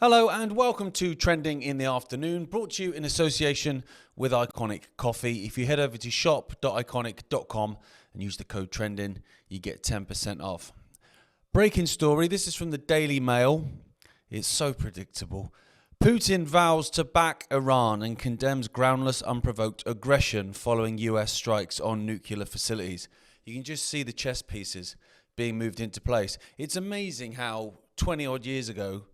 Hello and welcome to Trending in the Afternoon, brought to you in association with Iconic Coffee. If you head over to shop.iconic.com and use the code TRENDING, you get 10% off. Breaking story, this is from the Daily Mail. It's so predictable. Putin vows to back Iran and condemns groundless, unprovoked aggression following US strikes on nuclear facilities. You can just see the chess pieces being moved into place. It's amazing how 20 odd years ago,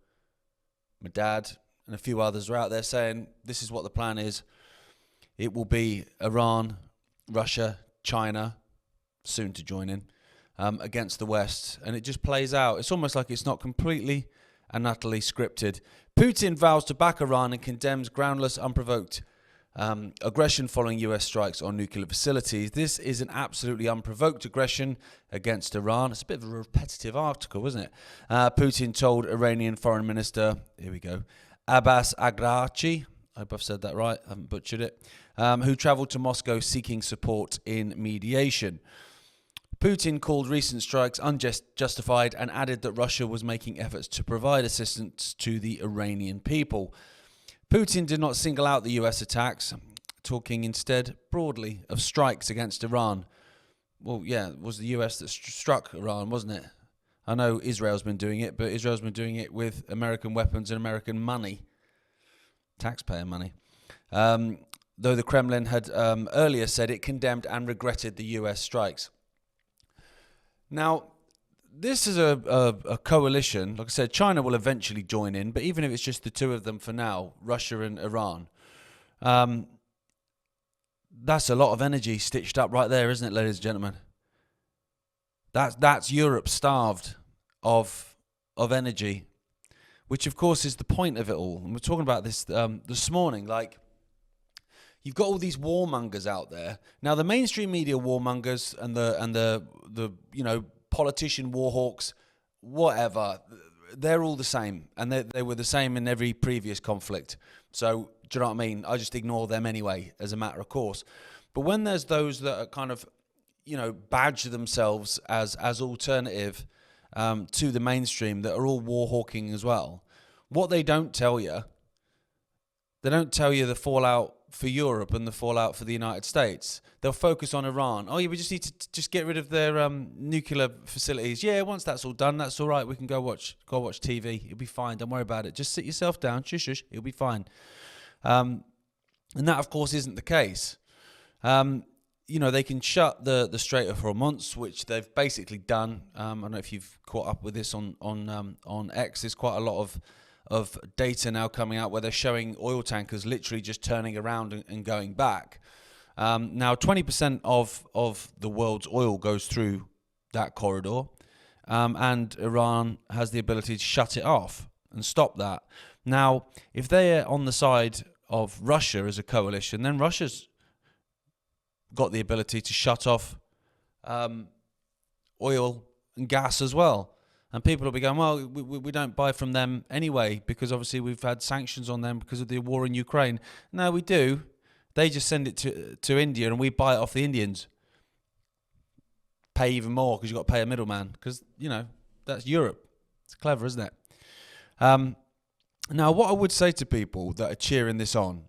my dad and a few others were out there saying, this is what the plan is. It will be Iran, Russia, China, soon to join in, against the West. And it just plays out. It's almost like it's not completely and utterly scripted. Putin vows to back Iran and condemns groundless, unprovoked aggression following US strikes on nuclear facilities. This is an absolutely unprovoked aggression against Iran. It's a bit of a repetitive article, isn't it? Putin told Iranian Foreign Minister, here we go, Abbas Araghchi, I hope I've said that right, I haven't butchered it, who travelled to Moscow seeking support in mediation. Putin called recent strikes unjustified and added that Russia was making efforts to provide assistance to the Iranian people. Putin did not single out the US attacks, talking instead broadly of strikes against Iran. Well, yeah, it was the US that struck Iran, wasn't it? I know Israel's been doing it, but Israel's been doing it with American weapons and American money, taxpayer money. Though the Kremlin had earlier said it condemned and regretted the US strikes. Now, this is a coalition. Like I said, China will eventually join in, but even if it's just the two of them for now, Russia and Iran, that's a lot of energy stitched up right there, isn't it, ladies and gentlemen? That's Europe starved of energy, which of course is the point of it all. And we're talking about this this morning. Like, you've got all these warmongers out there. Now, the mainstream media warmongers and the politician warhawks, whatever, they're all the same, and they were the same in every previous conflict. So, do you know what I mean? I just ignore them anyway, as a matter of course. But when there's those that are kind of, badge themselves as alternative to the mainstream, that are all warhawking as well, what they don't tell you the fallout for Europe and the fallout for the United States. They'll focus on Iran. Oh yeah, we just need to just get rid of their nuclear facilities. Yeah, once that's all done, that's all right. We can go watch TV. It'll be fine. Don't worry about it. Just sit yourself down. Shush, shush. It'll be fine. And that, of course, isn't the case. They can shut the Strait of Hormuz, which they've basically done. I don't know if you've caught up with this on X. There's quite a lot of data now coming out where they're showing oil tankers literally just turning around and going back. Now, 20% of the world's oil goes through that corridor, and Iran has the ability to shut it off and stop that. Now, if they're on the side of Russia as a coalition, then Russia's got the ability to shut off oil and gas as well. And people will be going, well, we don't buy from them anyway, because obviously we've had sanctions on them because of the war in Ukraine. No, we do. They just send it to India and we buy it off the Indians. Pay even more because you've got to pay a middleman, because, that's Europe. It's clever, isn't it? Now, what I would say to people that are cheering this on,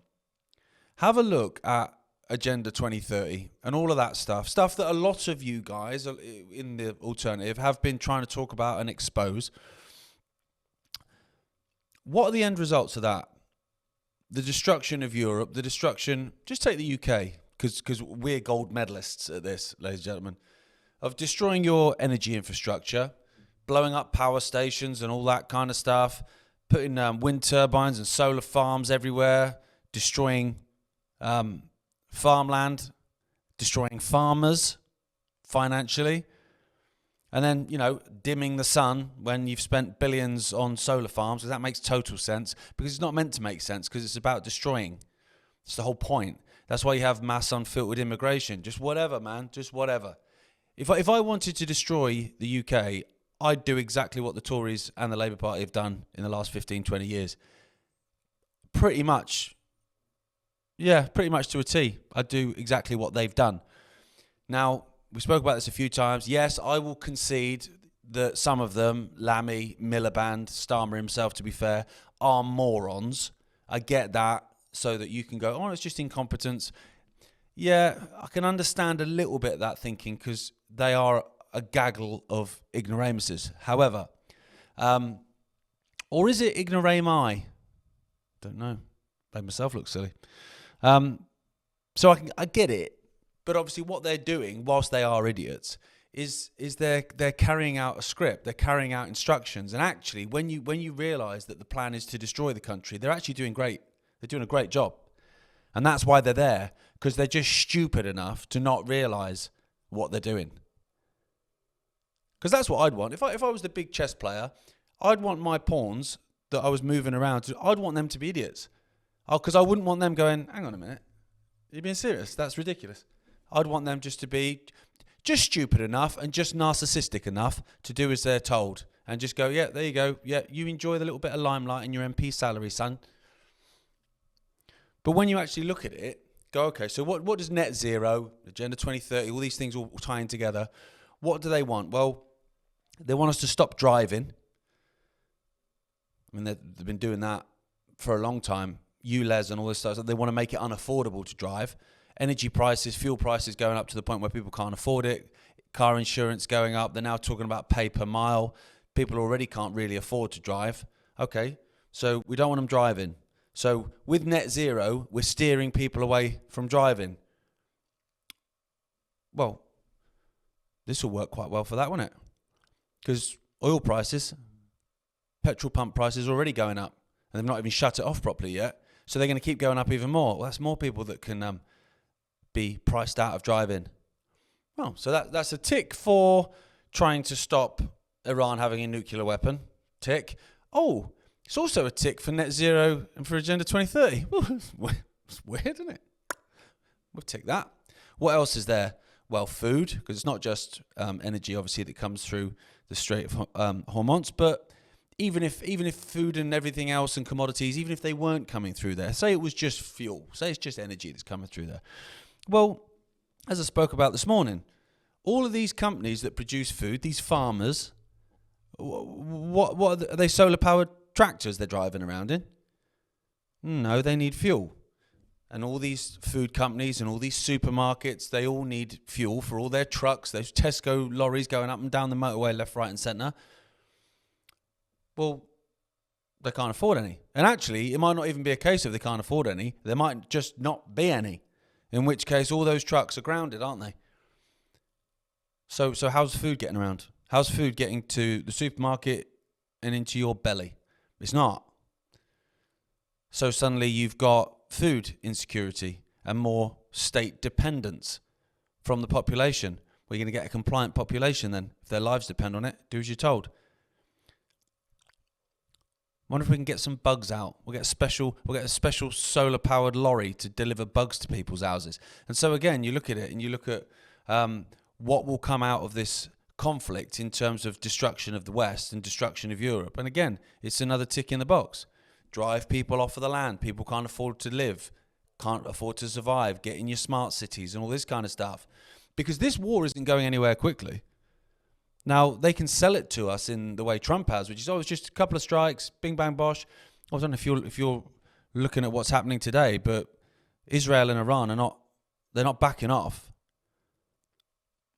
have a look at Agenda 2030 and all of that stuff that a lot of you guys in the alternative have been trying to talk about and expose. What are the end results of that? The destruction of Europe, just take the UK, because we're gold medalists at this, ladies and gentlemen, of destroying your energy infrastructure, blowing up power stations and all that kind of stuff, putting wind turbines and solar farms everywhere, destroying farmland, destroying farmers financially, and then, dimming the sun when you've spent billions on solar farms, because that makes total sense, because it's not meant to make sense, because it's about destroying. It's the whole point. That's why you have mass unfiltered immigration. Just whatever, man, just whatever. If I wanted to destroy the UK, I'd do exactly what the Tories and the Labour Party have done in the last 15, 20 years. Pretty much. Yeah, pretty much to a T. I'd do exactly what they've done. Now, we spoke about this a few times. Yes, I will concede that some of them, Lammy, Miliband, Starmer himself, to be fair, are morons. I get that, so that you can go, oh, it's just incompetence. Yeah, I can understand a little bit of that thinking, because they are a gaggle of ignoramuses. However, or is it ignorami? Don't know. Made myself look silly. So I get it, but obviously what they're doing, whilst they are idiots, is they're carrying out a script. They're carrying out instructions. And actually, when you realise that the plan is to destroy the country, they're actually doing great. They're doing a great job, and that's why they're there, because they're just stupid enough to not realise what they're doing. Because that's what I'd want. If I was the big chess player, I'd want my pawns that I was moving around, I'd want them to be idiots. Because I wouldn't want them going, hang on a minute, are you being serious? That's ridiculous. I'd want them just to be just stupid enough and just narcissistic enough to do as they're told. And just go, yeah, there you go. Yeah, you enjoy the little bit of limelight in your MP salary, son. But when you actually look at it, go, okay, so what does net zero, Agenda 2030, all these things all tying together, what do they want? Well, they want us to stop driving. I mean, they've been doing that for a long time. ULEZ and all this stuff. So they want to make it unaffordable to drive. Energy prices, fuel prices going up to the point where people can't afford it. Car insurance going up. They're now talking about pay per mile. People already can't really afford to drive. Okay, so we don't want them driving. So with net zero, we're steering people away from driving. Well, this will work quite well for that, won't it? Because oil prices, petrol pump prices are already going up, and they've not even shut it off properly yet. So they're going to keep going up even more. Well, that's more people that can be priced out of driving. Well, so that's a tick for trying to stop Iran having a nuclear weapon. Tick. Oh, it's also a tick for net zero and for Agenda 2030. It's weird, isn't it? We'll tick that. What else is there? Well, food, because it's not just energy, obviously, that comes through the Strait of Hormuz, but even if food and everything else and commodities, even if they weren't coming through there, say it was just fuel, say it's just energy that's coming through there. Well, as I spoke about this morning, all of these companies that produce food, these farmers, what are they, solar-powered tractors they're driving around in? No, they need fuel. And all these food companies and all these supermarkets, they all need fuel for all their trucks, those Tesco lorries going up and down the motorway, left, right and centre. Well, they can't afford any. And actually, it might not even be a case of they can't afford any. There might just not be any. In which case, all those trucks are grounded, aren't they? So how's food getting around? How's food getting to the supermarket and into your belly? It's not. So suddenly you've got food insecurity and more state dependence from the population. Well, you're going to get a compliant population then. If their lives depend on it, do as you're told. Wonder if we can get some bugs out. We'll get a special solar-powered lorry to deliver bugs to people's houses. And so again, you look at it and you look at what will come out of this conflict in terms of destruction of the West and destruction of Europe. And again, it's another tick in the box. Drive people off of the land. People can't afford to live, can't afford to survive. Get in your smart cities and all this kind of stuff. Because this war isn't going anywhere quickly. Now, they can sell it to us in the way Trump has, which is always just a couple of strikes, bing, bang, bosh. I don't know if you're looking at what's happening today, but Israel and Iran they're not backing off.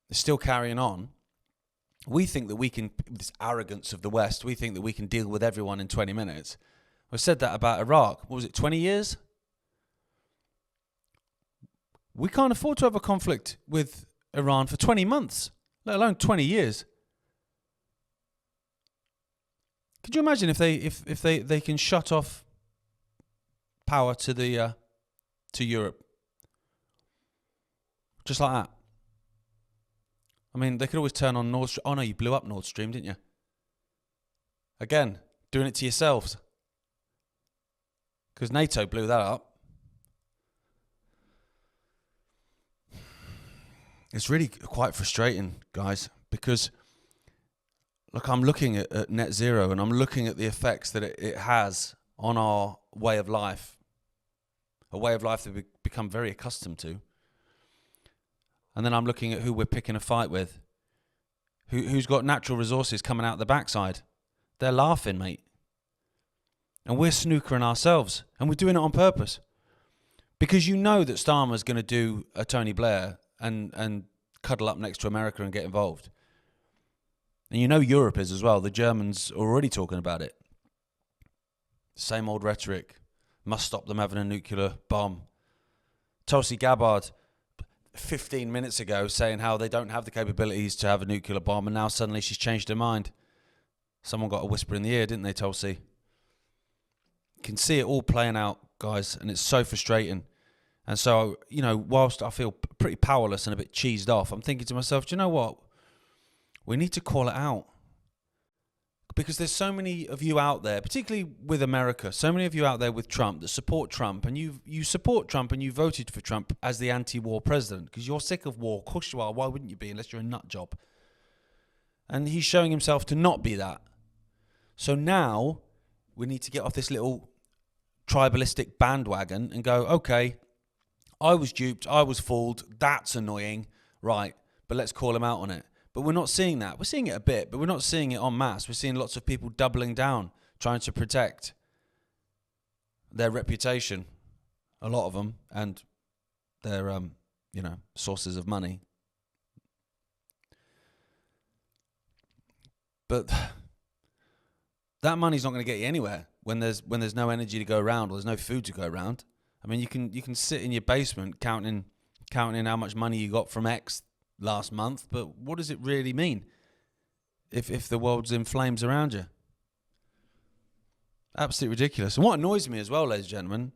They're still carrying on. We think that we can, this arrogance of the West, we think that we can deal with everyone in 20 minutes. I said that about Iraq. What was it, 20 years? We can't afford to have a conflict with Iran for 20 months, let alone 20 years. Could you imagine if they can shut off power to Europe, just like that? I mean, they could always turn on Nord Stream. Oh no, you blew up Nord Stream, didn't you? Again, doing it to yourselves, because NATO blew that up. It's really quite frustrating, guys, because look, I'm looking at net zero and I'm looking at the effects that it has on our way of life, a way of life that we've become very accustomed to. And then I'm looking at who we're picking a fight with, who's got natural resources coming out the backside. They're laughing, mate. And we're snookering ourselves. And we're doing it on purpose. Because you know that Starmer's going to do a Tony Blair and cuddle up next to America and get involved. And you know Europe is as well. The Germans are already talking about it. Same old rhetoric. Must stop them having a nuclear bomb. Tulsi Gabbard, 15 minutes ago, saying how they don't have the capabilities to have a nuclear bomb, and now suddenly she's changed her mind. Someone got a whisper in the ear, didn't they, Tulsi? You can see it all playing out, guys, and it's so frustrating. And so, you know, whilst I feel pretty powerless and a bit cheesed off, I'm thinking to myself, do you know what? We need to call it out. Because there's so many of you out there, particularly with America, so many of you out there with Trump that support Trump, and you support Trump and you voted for Trump as the anti-war president because you're sick of war. Of course you are. Why wouldn't you be unless you're a nut job? And he's showing himself to not be that. So now we need to get off this little tribalistic bandwagon and go, okay, I was duped, I was fooled, that's annoying, right, but let's call him out on it. But we're not seeing that. We're seeing it a bit, but we're not seeing it en masse. We're seeing lots of people doubling down, trying to protect their reputation, a lot of them, and their, sources of money. But that money's not going to get you anywhere when there's no energy to go around or there's no food to go around. I mean, you can sit in your basement counting how much money you got from X last month, but what does it really mean if the world's in flames around you? Absolutely ridiculous. And what annoys me as well, ladies and gentlemen,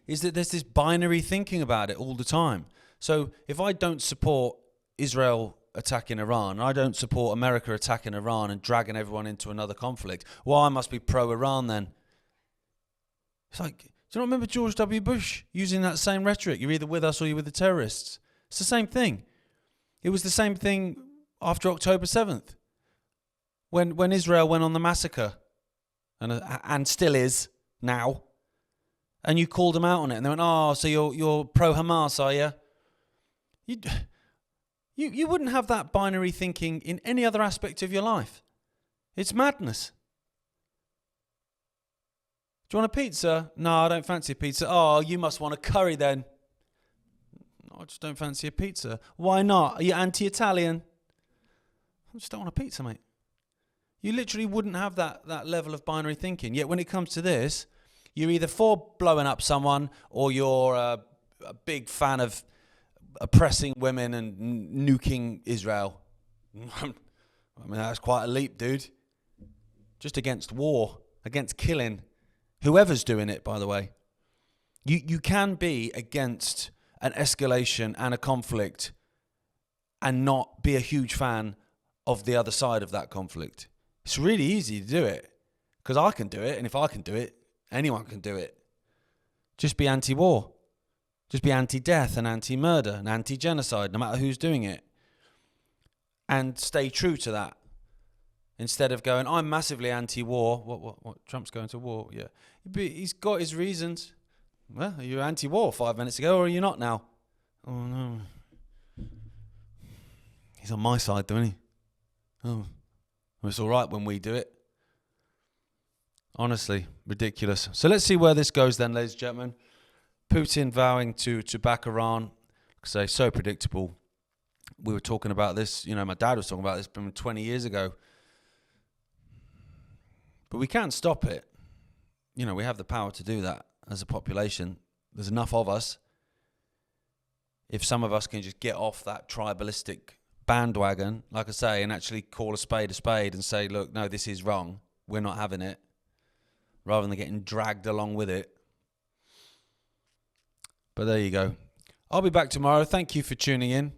is that there's this binary thinking about it all the time. So if I don't support Israel attacking Iran, I don't support America attacking Iran and dragging everyone into another conflict, well, I must be pro-Iran then. It's like, do you not remember George W. Bush using that same rhetoric? You're either with us or you're with the terrorists. It's the same thing. It was the same thing after October 7th, when Israel went on the massacre, and still is now, and you called them out on it, and they went, "Oh, so you're pro-Hamas, are you?" You wouldn't have that binary thinking in any other aspect of your life. It's madness. Do you want a pizza? No, I don't fancy a pizza. Oh, you must want a curry then. I just don't fancy a pizza. Why not? Are you anti-Italian? I just don't want a pizza, mate. You literally wouldn't have that level of binary thinking. Yet when it comes to this, you're either for blowing up someone or you're a big fan of oppressing women and nuking Israel. I mean, that's quite a leap, dude. Just against war, against killing. Whoever's doing it, by the way. You can be against an escalation and a conflict and not be a huge fan of the other side of that conflict. It's really easy to do it because I can do it, and if I can do it, anyone can do it. Just be anti-war. Just be anti-death and anti-murder and anti-genocide, no matter who's doing it. And stay true to that. Instead of going, I'm massively anti-war. What? Trump's going to war? Yeah. He's got his reasons. Well, you were anti-war 5 minutes ago, or are you not now? Oh, no. He's on my side, though, isn't he? Oh. Well, it's all right when we do it. Honestly, ridiculous. So let's see where this goes then, ladies and gentlemen. Putin vowing to back Iran. Like I say, so predictable. We were talking about this, my dad was talking about this from 20 years ago. But we can't stop it. We have the power to do that as a population. There's enough of us. If some of us can just get off that tribalistic bandwagon, like I say, and actually call a spade and say, look, no, this is wrong. We're not having it. Rather than getting dragged along with it. But there you go. I'll be back tomorrow. Thank you for tuning in.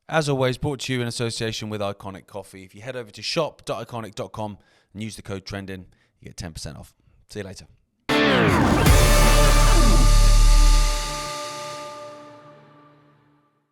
As always, brought to you in association with Iconic Coffee. If you head over to shop.iconic.com and use the code TRENDING, you get 10% off. See you later.